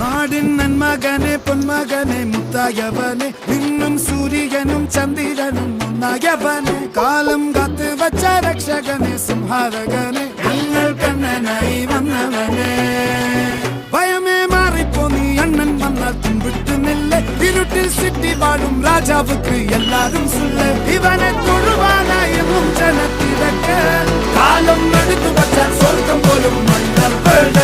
നാടിൻ നന്മകനെ പൊന്മകനെ മുത്തായവനെ നിന്നും സൂര്യനും ചന്ദ്രനും ഒന്നായവനെ കാലം കാത്ത് വച്ച രക്ഷകനെ സംഹാരകനെ ഞങ്ങൾ കണ്ണനായി വന്നവനെ ഭയമേ മാറിപ്പോ നീ അണ്ണൻ വന്നാൽ തുമ്പിട്ടുന്നില്ല ഇരുട്ടിൽ സിറ്റി വാഴും രാജാവുക്ക് എല്ലാരും സുല്ല ഇവനെ തൊഴുവാനായി ജനത്തിരക്ക് കാലം എടുത്തു വച്ചാൽ സ്വർഗം പോലും മണ്ണപ്പേട്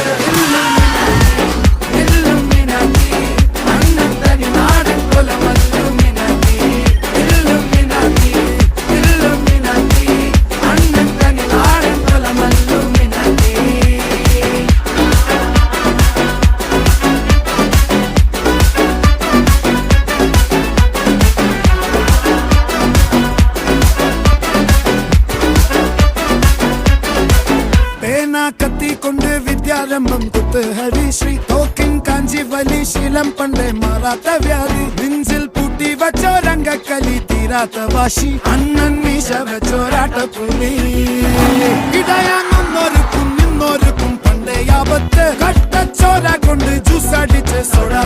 കത്തിക്കൊണ്ട് വിദ്യാരംഭം കുത്ത് ഹരിശ്രീ തോക്കിൻ കാഞ്ചി വലി ശീലം പണ്ടേ മാറാത്ത വ്യാധി നെഞ്ചിൽ പൂട്ടി വച്ചോരംഗക്കലി തീരാത്ത വാശി അണ്ണൻ മീശ വെച്ചോരാട്ടപ്പുലി ഇടയാങ്ങൊന്നൊരുക്കും നിന്നൊരുക്കും പണ്ടേ ആപത്ത് കട്ടച്ചോര കൊണ്ട് ജ്യൂസ് അടിച്ച് സോഡാ